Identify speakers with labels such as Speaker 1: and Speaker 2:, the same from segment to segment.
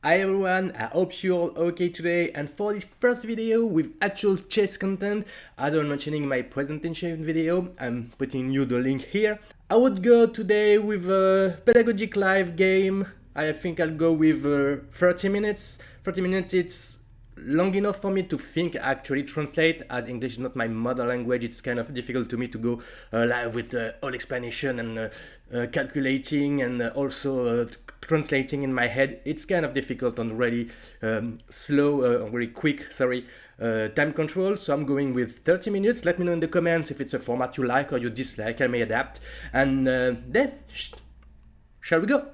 Speaker 1: Hi everyone, I hope you're all okay today, and for this first video with actual chess content, as I was mentioning in my presentation video, I'm putting you the link here. I would go today with a Pedagogic live game. I think I'll go with 30 minutes. 30 minutes, it's long enough for me to think, actually translate, as English is not my mother language. It's kind of difficult to me to go live with all explanation and calculating and also translating in my head. It's kind of difficult on really slow, really quick, time control. So I'm going with 30 minutes. Let me know in the comments if it's a format you like or you dislike. I may adapt. And then, shall we go?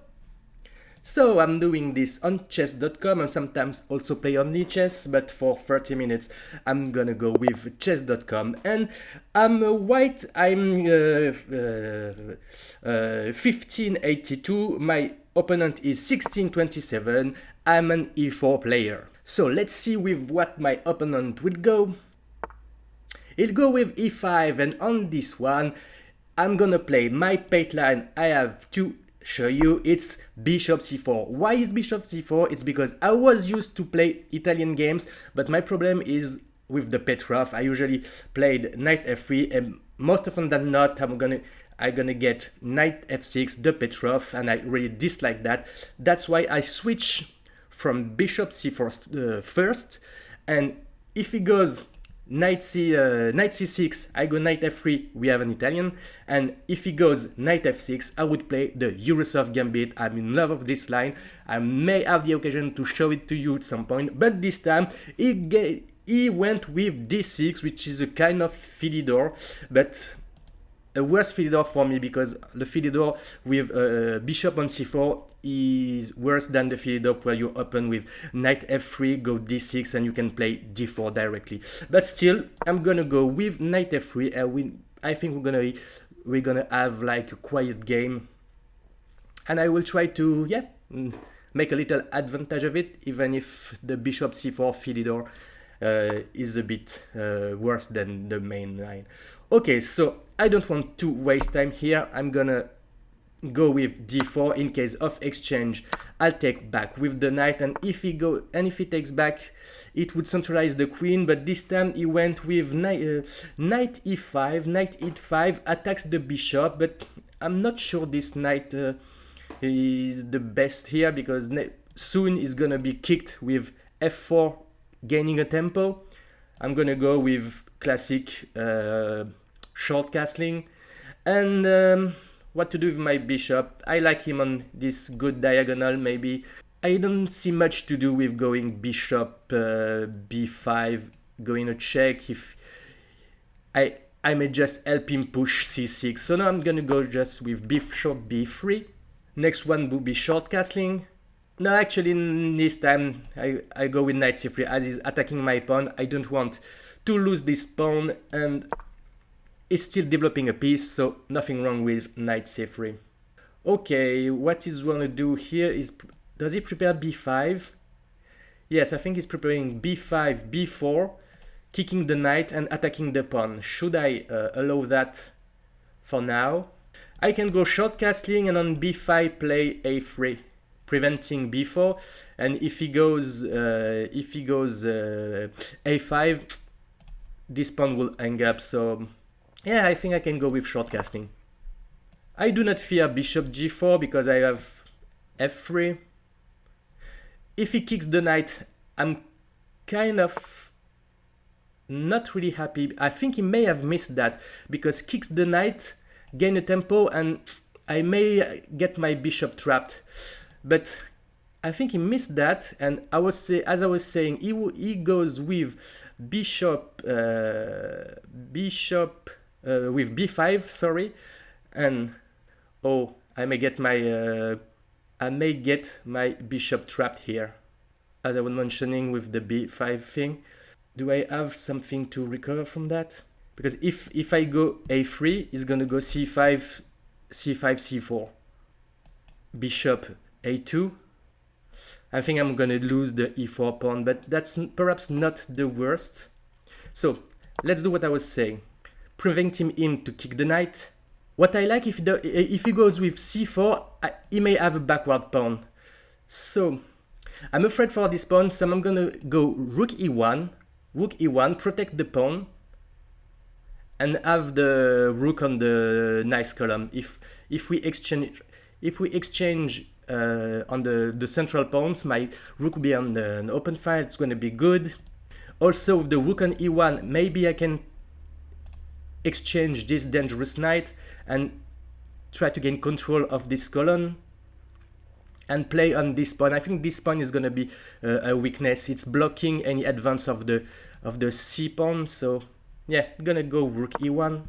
Speaker 1: So I'm doing this on chess.com and sometimes also play on chess, but for 30 minutes I'm gonna go with chess.com. And I'm white, I'm 1582, my opponent is 1627, I'm an e4 player. So let's see with what my opponent will go. He'll go with e5, and on this one I'm gonna play my pate line. I have to show you, it's bishop c4. Why is bishop c4? It's because I was used to play Italian games, but my problem is with the Petrov. I usually played knight f3, and most often than not I'm gonna get knight f6, the Petrov, and I really dislike that. That's why I switch from bishop c4 first, and if he goes knight c6, I go knight f3, we have an Italian, and if he goes knight f6, I would play the Yurusov gambit. I'm in love of this line. I may have the occasion to show it to you at some point, but this time he went with d6, which is a kind of Philidor, but a worse Philidor for me, because the Philidor with bishop on c4 is worse than the Philidor where you open with knight f3, go d6, and you can play d4 directly. But still, I'm gonna go with knight f3. I think we're gonna have like a quiet game, and I will try to make a little advantage of it, even if the bishop c4 Philidor is a bit worse than the main line. Okay, so I don't want to waste time here. I'm gonna go with d4. In case of exchange, I'll take back with the knight, and if he takes back, it would centralize the queen. But this time he went with knight e5, knight e5 attacks the bishop, but I'm not sure this knight is the best here, because soon he's gonna be kicked with f4, gaining a tempo. I'm gonna go with classic short castling. And what to do with my bishop? I like him on this good diagonal. Maybe I don't see much to do with going bishop b5, going a check. If I may just help him push c6. So now I'm gonna go just with bishop b3. Next one will be short castling. No, actually this time I go with knight c3, as he's attacking my pawn. I don't want to lose this pawn, and is still developing a piece, so nothing wrong with knight c3. Okay, what he's going to do here is, does he prepare b5? Yes, I think he's preparing b5, b4, kicking the knight and attacking the pawn. Should I allow that for now? I can go short castling and on b5 play a3, preventing b4, and if he goes a5, this pawn will hang up. So yeah, I think I can go with short castling. I do not fear bishop g4 because I have f3. If he kicks the knight, I'm kind of not really happy. I think he may have missed that, because kicks the knight, gain a tempo, and I may get my bishop trapped. But I think he missed that, and as I was saying, he goes with bishop with b5, sorry, and oh, I may get my bishop trapped here, as I was mentioning with the b5 thing. Do I have something to recover from that? Because if I go a3, he's gonna go c5, c4, bishop a2. I think I'm gonna lose the e4 pawn, but that's perhaps not the worst. So let's do what I was saying. Preventing him to kick the knight. What I like, if he goes with c4, he may have a backward pawn. So I'm afraid for this pawn, so I'm gonna go rook e1, protect the pawn, and have the rook on the nice column. If we exchange on the central pawns, my rook will be on an open file. It's gonna be good. Also, with the rook on e1, maybe I can exchange this dangerous knight and try to gain control of this column and play on this pawn. I think this pawn is gonna be a weakness. It's blocking any advance of the c pawn. So yeah, I'm gonna go rook e1.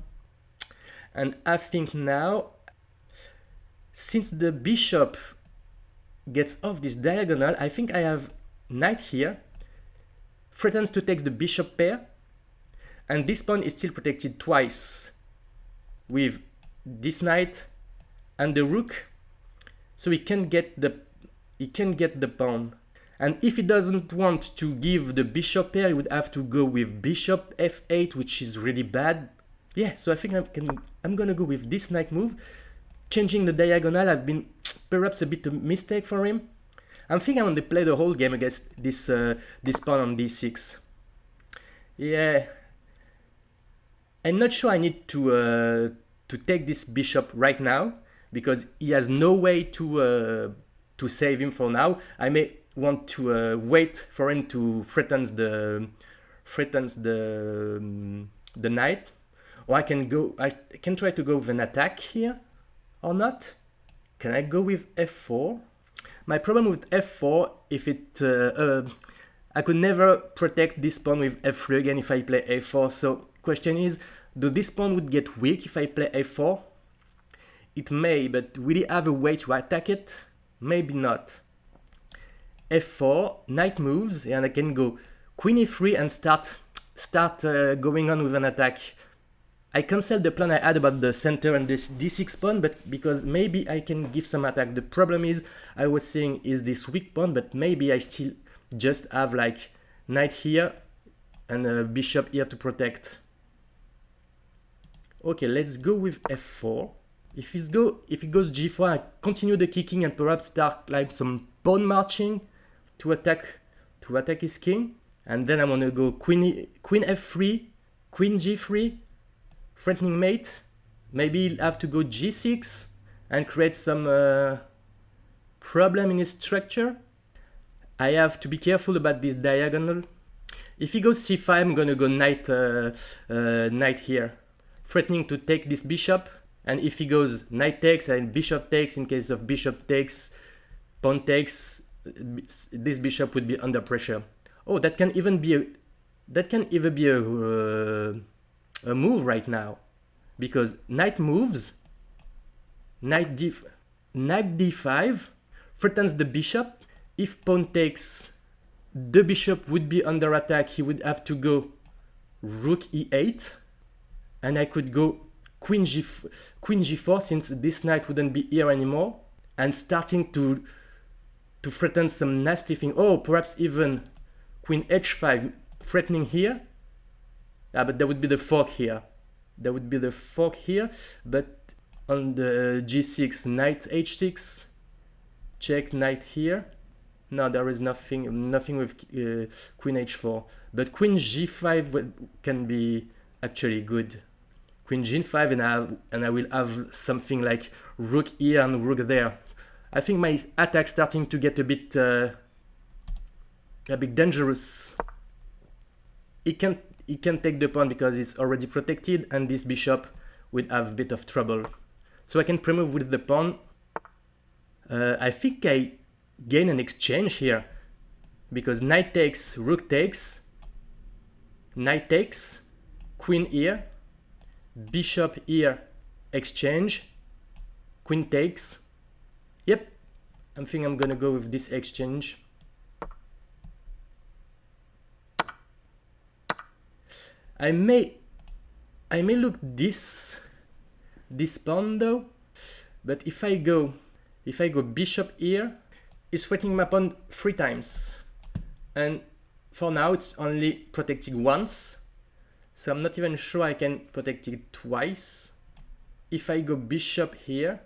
Speaker 1: And I think now, since the bishop gets off this diagonal, I think I have knight here, threatens to take the bishop pair, and this pawn is still protected twice with this knight and the rook, so he can get the pawn. And if he doesn't want to give the bishop pair, he would have to go with bishop f8, which is really bad. Yeah, so I think I'm gonna go with this knight move. Changing the diagonal have been perhaps a bit of a mistake for him. I think I'm gonna play the whole game against this pawn on d6. Yeah, I'm not sure I need to take this bishop right now, because he has no way to save him for now. I may want to wait for him to threatens the knight, or I can try to go with an attack here, or not. Can I go with f4? My problem with f4, if it I could never protect this pawn with f3 again if I play a4. So question is, do this pawn would get weak if I play a4? It may, but will he have a way to attack it? Maybe not. f4, knight moves, and I can go queen e3 and start going on with an attack. I canceled the plan I had about the center and this d6 pawn, but because maybe I can give some attack. The problem is, I was saying, is this weak pawn, but maybe I still just have like knight here and a bishop here to protect. Okay, let's go with f4. If it goes g4, I continue the kicking and perhaps start like some pawn marching to attack his king. And then I'm gonna go queen f3, queen g3, threatening mate. Maybe he'll have to go g6 and create some problem in his structure. I have to be careful about this diagonal. If he goes c5, I'm gonna go knight here, threatening to take this bishop. And if he goes knight takes and bishop takes, in case of bishop takes, pawn takes, this bishop would be under pressure. Oh, that can even be a move right now, because knight moves, knight d5 threatens the bishop. If pawn takes, the bishop would be under attack. He would have to go rook e8, and I could go queen g4 since this knight wouldn't be here anymore, and starting to threaten some nasty thing. Oh, perhaps even queen h5 threatening here. But there would be the fork here. But on the g6, knight h6, check knight here. No, there is nothing with queen h4. But queen g5 can be actually good. Queen g5 and I will have something like rook here and rook there. I think my attack starting to get a bit dangerous. He can take the pawn because it's already protected, and this bishop will have a bit of trouble. So I can pre-move with the pawn. I think I gain an exchange here, because knight takes, rook takes, knight takes, queen here, bishop here, exchange, queen takes. Yep, I think I'm gonna go with this exchange. I may look this pawn though, but if I go bishop here, it's threatening my pawn 3 times, and for now it's only protected once, so I'm not even sure I can protect it twice. If I go bishop here,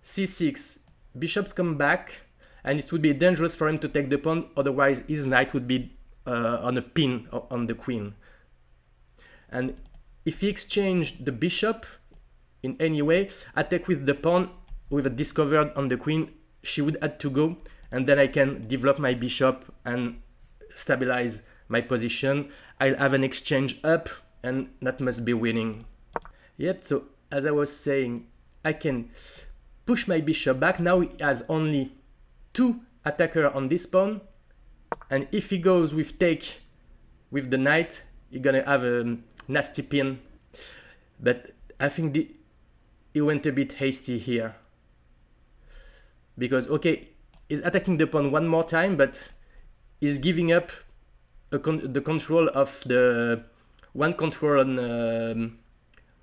Speaker 1: c6, bishops come back, and it would be dangerous for him to take the pawn, otherwise his knight would be on a pin on the queen. And if he exchanged the bishop in any way, attack with the pawn with a discovered on the queen, she would have to go, and then I can develop my bishop and stabilize my position. I'll have an exchange up, and that must be winning. Yep, so as I was saying, I can push my bishop back. Now he has only 2 attackers on this pawn, and if he goes with take with the knight, he's gonna have a nasty pin. But I think he went a bit hasty here, because okay, he's attacking the pawn one more time, but he's giving up the control of the one control on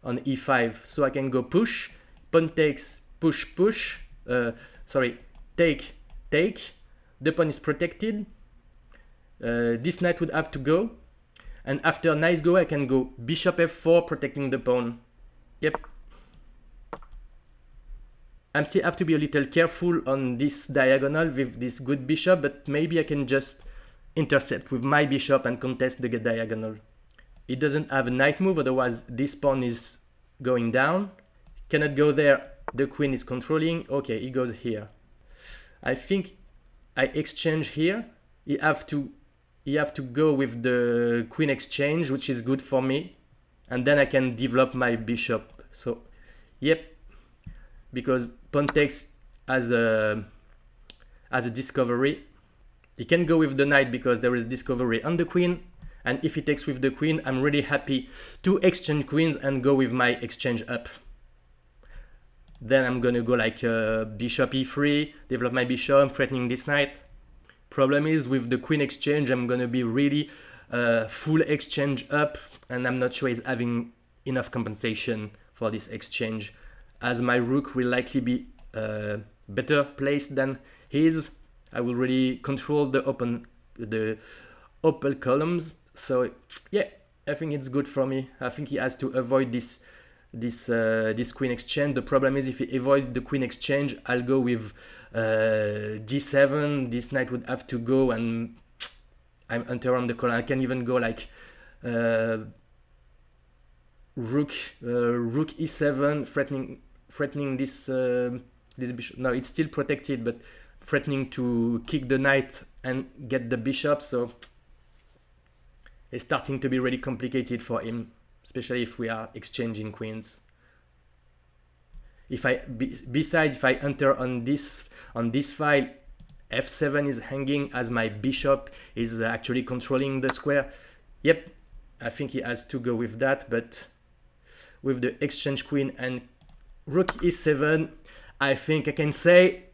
Speaker 1: e5. So I can go push, pawn takes, push, push, take, take, the pawn is protected, this knight would have to go, and after nice go I can go bishop f4, protecting the pawn. Yep. I still have to be a little careful on this diagonal with this good bishop, but maybe I can just intercept with my bishop and contest the diagonal. It doesn't have a knight move, otherwise this pawn is going down. Cannot go there, the queen is controlling. Okay, he goes here. I think I exchange here. You have to go with the queen exchange, which is good for me, and then I can develop my bishop. So yep, because pawn takes as a discovery. He can go with the knight because there is discovery on the queen, and if he takes with the queen, I'm really happy to exchange queens and go with my exchange up. Then I'm gonna go like bishop e3, develop my bishop, threatening this knight. Problem is with the queen exchange, I'm gonna be really full exchange up, and I'm not sure he's having enough compensation for this exchange, as my rook will likely be better placed than his. I will really control the open columns. So yeah, I think it's good for me. I think he has to avoid this queen exchange. The problem is if he avoid the queen exchange, I'll go with d7. This knight would have to go, and I'm enter on the column. I can even go like rook e7, threatening this bishop. No, it's still protected, but threatening to kick the knight and get the bishop. So it's starting to be really complicated for him, especially if we are exchanging queens. If I if I enter on this file, f7 is hanging as my bishop is actually controlling the square. Yep, I think he has to go with that, but with the exchange queen and rook e7, I think I can say,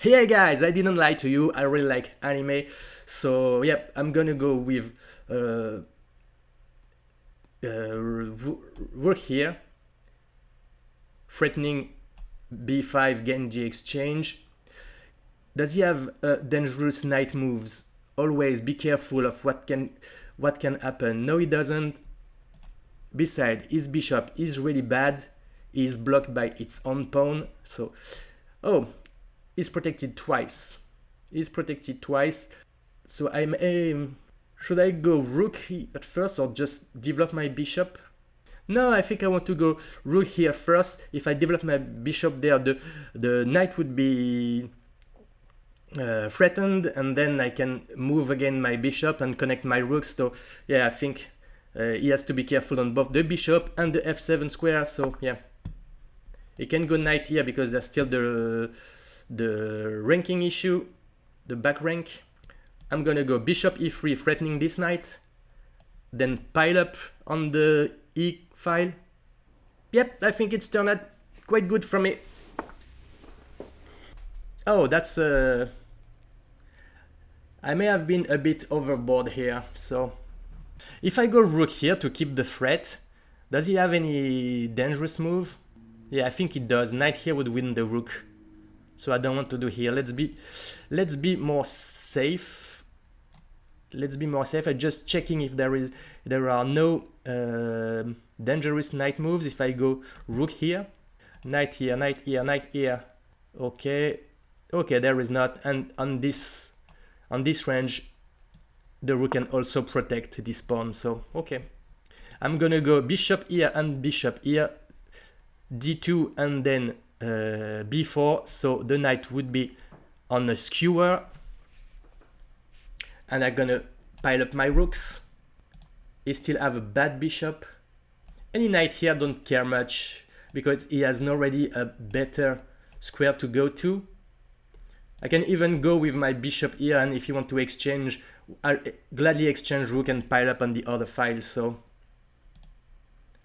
Speaker 1: hey guys, I didn't lie to you, I really like anime. So yep, I'm gonna go with rook here, threatening b5 Genji exchange. Does he have dangerous knight moves? Always be careful of what can happen. No, he doesn't. Besides, his bishop is really bad. He's blocked by its own pawn. So, oh, he's protected twice. He's protected twice. So should I go rook at first or just develop my bishop? No, I think I want to go rook here first. If I develop my bishop there, the knight would be threatened, and then I can move again my bishop and connect my rooks. So yeah, I think he has to be careful on both the bishop and the f7 square. So yeah, he can go knight here because there's still the ranking issue, the back rank. I'm gonna go bishop e3, threatening this knight, then pile up on the e file. Yep, I think it's turned out quite good for me. Oh, that's I may have been a bit overboard here. So if I go rook here to keep the threat, does he have any dangerous move? Yeah, I think he does. Knight here would win the rook, so I don't want to do here. Let's be more safe. Let's be more safe. I'm just checking if there are no dangerous knight moves. If I go rook here, knight here, knight here, knight here, Okay, okay, there is not, and on this range the rook can also protect this pawn, so okay. I'm gonna go bishop here and bishop here, d2 and then b4, so the knight would be on a skewer, and I'm gonna pile up my rooks. He still have a bad bishop. Any knight here don't care much because he has already a better square to go to. I can even go with my bishop here, and if you want to exchange, I'll gladly exchange rook and pile up on the other file, so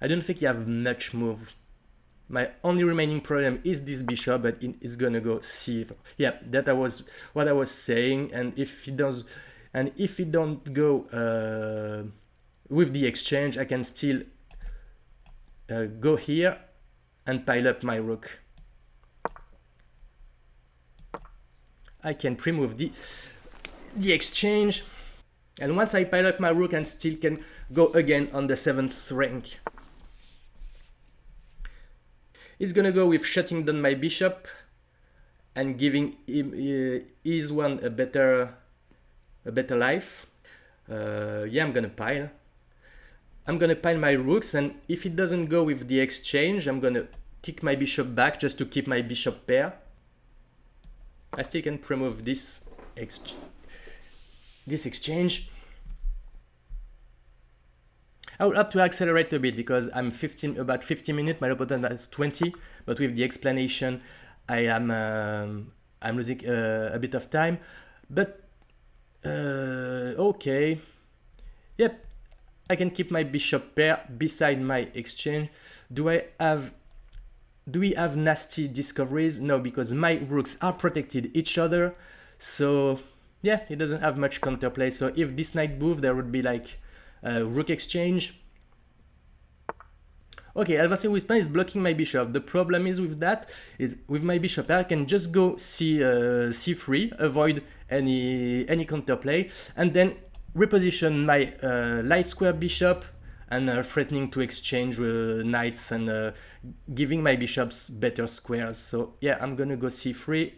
Speaker 1: I don't think you have much move. My only remaining problem is this bishop, but it's gonna go c. Yeah, that was what I was saying, and if he does, and if he don't go with the exchange, I can still go here and pile up my rook. I can pre-move the exchange, and once I pile up my rook, and still can go again on the 7th rank. He's gonna go with shutting down my bishop and giving him his one a better life. Yeah, I'm gonna pile my rooks, and if it doesn't go with the exchange, I'm gonna kick my bishop back just to keep my bishop pair. I still can pre-move this exchange. I will have to accelerate a bit because I'm about 15 minutes, my opponent has 20, but with the explanation I'm losing a bit of time. But okay, yep, I can keep my bishop pair beside my exchange. Do we have nasty discoveries? No, because my rooks are protected each other, so yeah, he doesn't have much counterplay. So if this knight move, there would be like rook exchange. Okay, advancing with pawn is blocking my bishop. The problem is with that is with my bishop I can just go c3, avoid any counterplay, and then reposition my light square bishop and threatening to exchange knights and giving my bishops better squares. So yeah, I'm gonna go c3.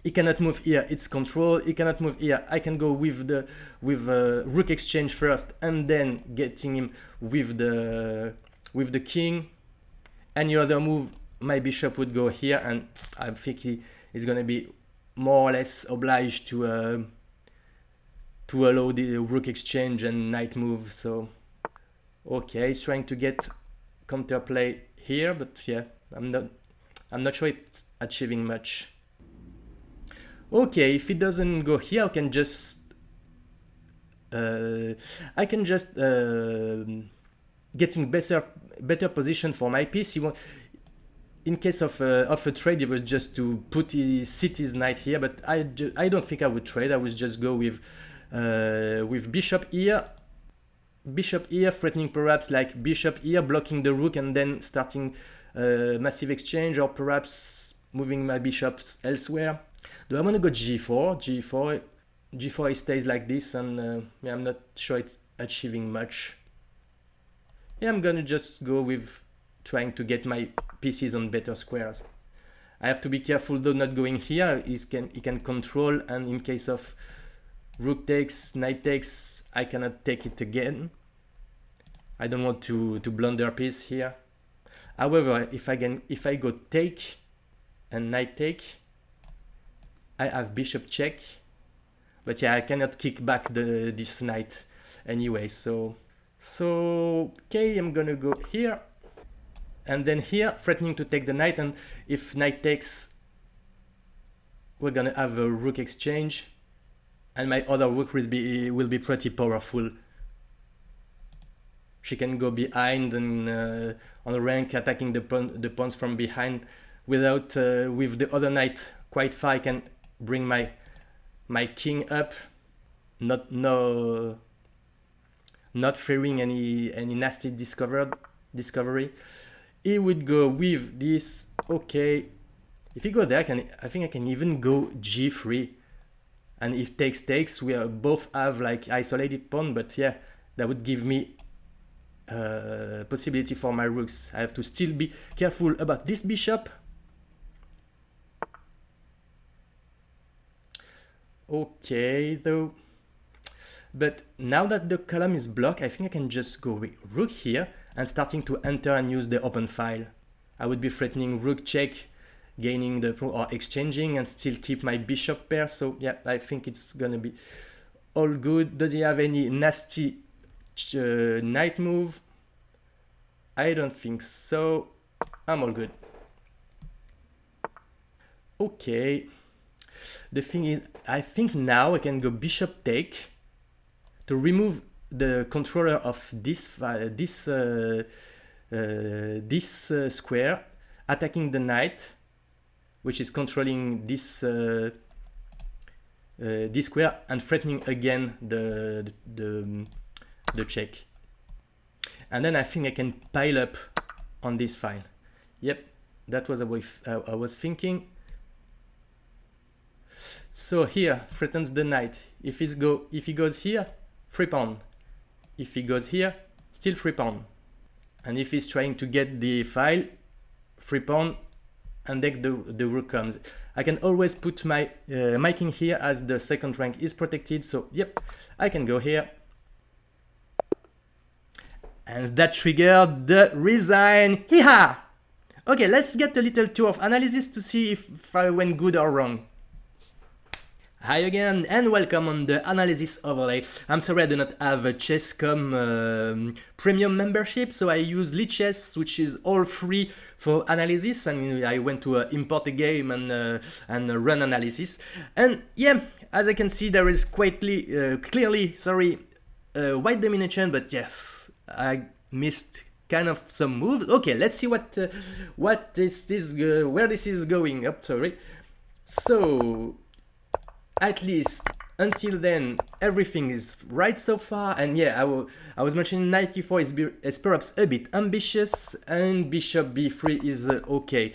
Speaker 1: He cannot move here, it's control. He cannot move here. I can go with rook exchange first, and then getting him with the king. Any other move, my bishop would go here, and I think he is gonna be more or less obliged to allow the rook exchange and knight move. So okay, he's trying to get counterplay here, but yeah, I'm not sure it's achieving much. Okay, if it doesn't go here, I can just getting better position for my piece. In case of a trade, it was just to sit his knight here, but I don't think I would trade. I would just go with bishop here, threatening perhaps like bishop here, blocking the rook, and then starting massive exchange, or perhaps moving my bishops elsewhere. Do I want to go g4? G4 it stays like this, and yeah, I'm not sure it's achieving much. Yeah, I'm gonna just go with trying to get my pieces on better squares. I have to be careful though not going here. He can control, and in case of rook takes, knight takes, I cannot take it again. I don't want to blunder piece here. However, if I go take and knight take, I have bishop check, but yeah, I cannot kick back this knight anyway. So okay, I'm gonna go here, and then here, threatening to take the knight, and if knight takes, we're gonna have a rook exchange, and my other rook will be pretty powerful. She can go behind and on the rank, attacking the pawns from behind without with the other knight quite far. I can bring my king up, not fearing any nasty discovery. He would go with this. Okay, if he go there, I think I can even go g3, and if takes, we both have like isolated pawn, but yeah, that would give me possibility for my rooks. I have to still be careful about this bishop, Okay, though. But now that the column is blocked, I think I can just go with rook here and starting to enter and use the open file. I would be threatening rook check, gaining the or exchanging and still keep my bishop pair. So yeah, I think it's gonna be all good. Does he have any nasty knight move? I don't think so. I'm all good. Okay. The thing is, I think now I can go bishop take to remove the controller of this square, attacking the knight, which is controlling this square and threatening again the check. And then I think I can pile up on this file. Yep, that was what I was thinking. So here threatens the knight. If he goes here, 3 pawn. If he goes here, still 3 pawn. And if he's trying to get the file, 3 pawn, and then the rook comes. I can always put my king here as the second rank is protected. So yep, I can go here. And that triggered the resign. Hee-ha! Okay, let's get a little tour of analysis to see if I went good or wrong. Hi again and welcome on the analysis overlay. I'm sorry I do not have a Chess.com premium membership, so I use Lichess, which is all free for analysis, and I went to import a game and run analysis. And yeah, as I can see, there is quite clearly, white domination, but yes, I missed kind of some moves. Okay, let's see where this is going. Oh, sorry. So at least until then, everything is right so far. And yeah, I was mentioning knight e4 is perhaps a bit ambitious, and bishop b3 is okay.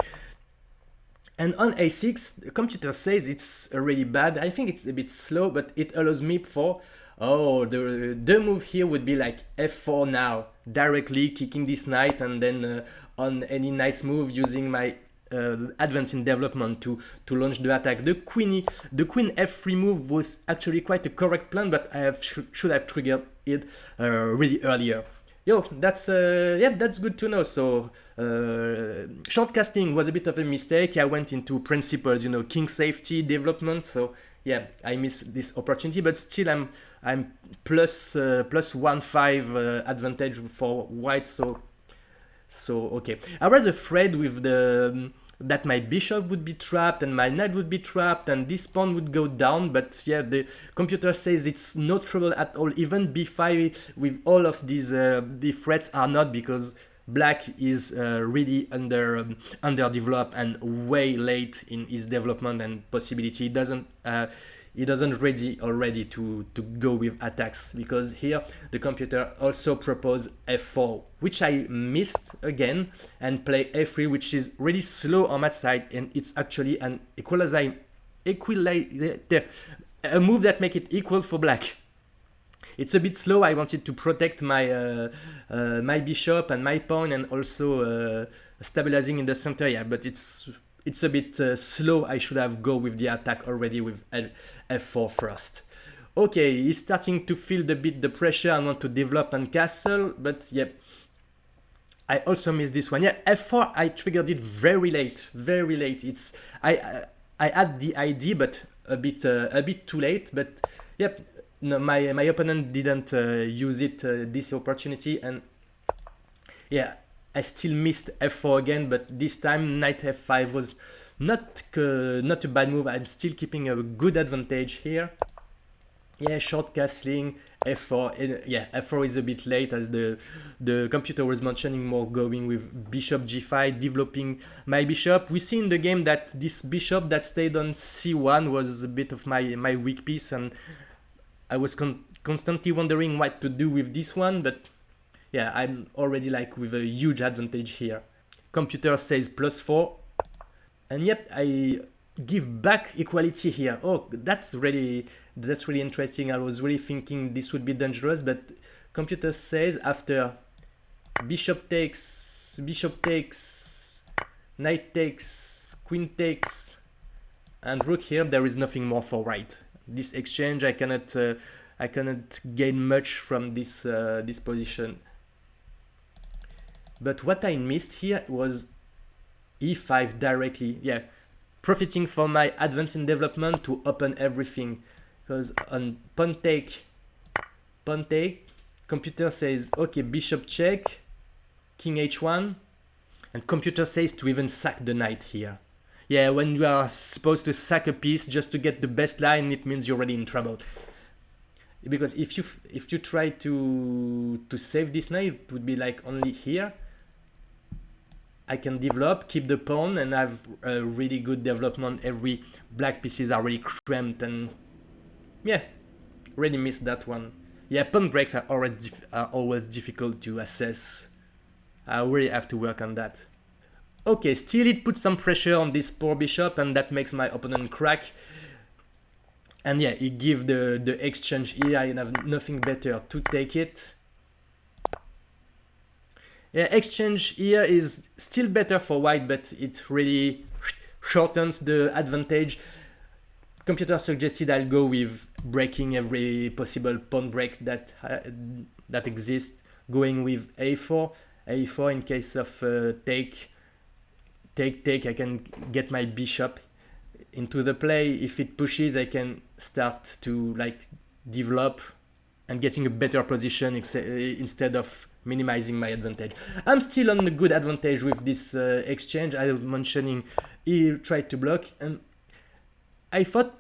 Speaker 1: And on a6, the computer says it's already bad. I think it's a bit slow, but it allows me for, the move here would be like f4 now, directly kicking this knight, and then on any knight's move using my advance in development to launch the attack. The queen f3 move was actually quite a correct plan, but I should have triggered it really earlier. Yo, that's good to know. So shortcasting was a bit of a mistake. I went into principles, king safety development. So yeah, I missed this opportunity, but still I'm plus 1-5 advantage for white. So okay, I was afraid with that my bishop would be trapped and my knight would be trapped and this pawn would go down, but yeah, the computer says it's no trouble at all. Even b5 with all of these the threats are not, because black is really underdeveloped and way late in his development and possibility. He doesn't ready already to go with attacks, because here the computer also proposed f4, which I missed again, and play f3, which is really slow on that side, and it's actually an a move that make it equal for black. It's a bit slow. I wanted to protect my my bishop and my pawn, and also stabilizing in the center. Yeah, but it's a bit slow. I should have go with the attack already with f4 first. Okay, he's starting to feel the pressure and want to develop and castle, but yep. I also missed this one. Yeah, f4 I triggered it very late. It's I had the idea, but a bit too late. But yep, no, my opponent didn't use it this opportunity, and yeah, I still missed f4 again. But this time knight f5 was not a bad move. I'm still keeping a good advantage here. Yeah, short castling, f4, yeah, f4 is a bit late, as the computer was mentioning more going with bishop g5, developing my bishop. We see in the game that this bishop that stayed on c1 was a bit of my weak piece, and I was constantly wondering what to do with this one, but yeah, I'm already like with a huge advantage here. Computer says +4, and yep, I give back equality here. Oh, that's really interesting. I was really thinking this would be dangerous, but computer says after bishop takes, knight takes, queen takes, and rook here, there is nothing more for white. this exchange. I cannot gain much from this this position. But what I missed here was e5 directly. Yeah, profiting from my advance in development to open everything. Because on pawn take, computer says, okay, bishop check, king h1, and computer says to even sack the knight here. Yeah, when you are supposed to sack a piece just to get the best line, it means you're already in trouble. Because if you try to save this knight, it would be like only here. I can develop, keep the pawn, and have a really good development. Every black pieces are really cramped, and yeah, really missed that one. Yeah, pawn breaks are always difficult to assess. I really have to work on that. Okay, still it puts some pressure on this poor bishop, and that makes my opponent crack. And yeah, it gives the exchange here. I have nothing better to take it. Yeah, exchange here is still better for white, but it really shortens the advantage. Computer suggested I'll go with breaking every possible pawn break that exists, going with a4 in case of take, I can get my bishop into the play. If it pushes, I can start to like develop and getting a better position instead of minimizing my advantage. I'm still on a good advantage with this exchange. I was mentioning he tried to block, and I thought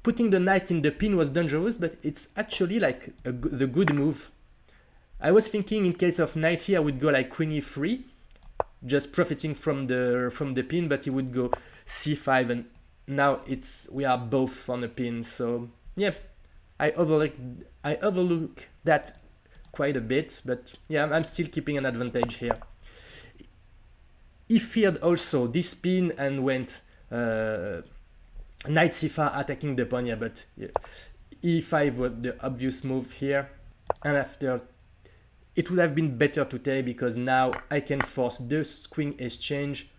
Speaker 1: putting the knight in the pin was dangerous, but it's actually like the good move. I was thinking in case of knight here, I would go like queen e3, just profiting from the pin, but he would go c5, and now we are both on a pin. So yeah, I overlook that quite a bit, but yeah, I'm still keeping an advantage here. He feared also this pin and went knight c5 attacking the pawn, yeah, but yeah, e5 was the obvious move here, and after it would have been better to take because now I can force this queen exchange.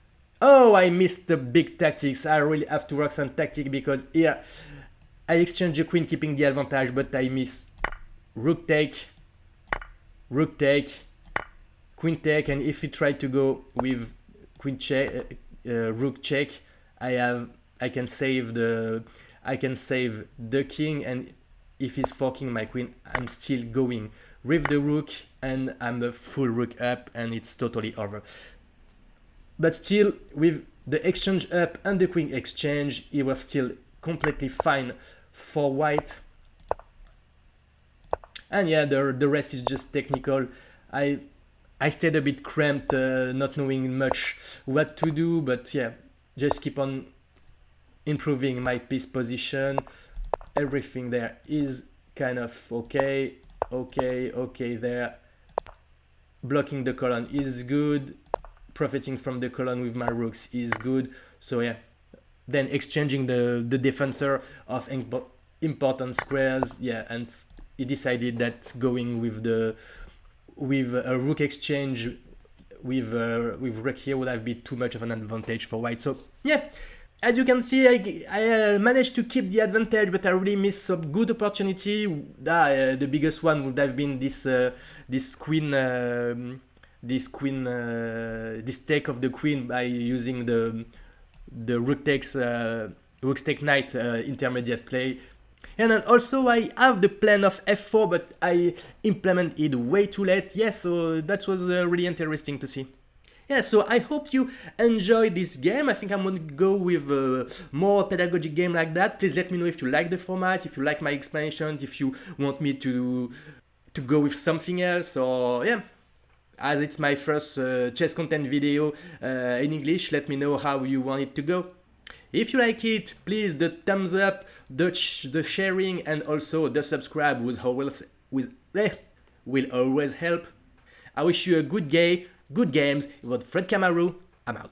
Speaker 1: Oh, I missed the big tactics. I really have to work some tactic because here I exchange the queen keeping the advantage, but I miss rook take, queen take, and if he tried to go with queen check, rook check, I can save the king, and if he's forking my queen, I'm still going with the rook, and I'm a full rook up, and it's totally over. But still, with the exchange up and the queen exchange, it was still completely fine for white. And yeah, the rest is just technical. I stayed a bit cramped, not knowing much what to do, but yeah, just keep on improving my piece position. Everything there is kind of okay there. Blocking the column is good. Profiting from the column with my rooks is good. So yeah, then exchanging the defensor of important squares. Yeah, and he decided that going with a rook exchange with rook here would have been too much of an advantage for white. So yeah, as you can see, I managed to keep the advantage, but I really missed some good opportunity. The biggest one would have been this take of the queen by using the rook take knight intermediate play. And then also I have the plan of f4, but I implemented it way too late. Yeah, so that was really interesting to see. Yeah, so I hope you enjoyed this game. I think I'm going to go with more pedagogic game like that. Please let me know if you like the format, if you like my explanation, if you want me to go with something else, or yeah. As it's my first chess content video in English, let me know how you want it to go. If you like it, please the thumbs up, the sharing, and also the subscribe will always help. I wish you a good day, good games. It was FredKamaru. I'm out.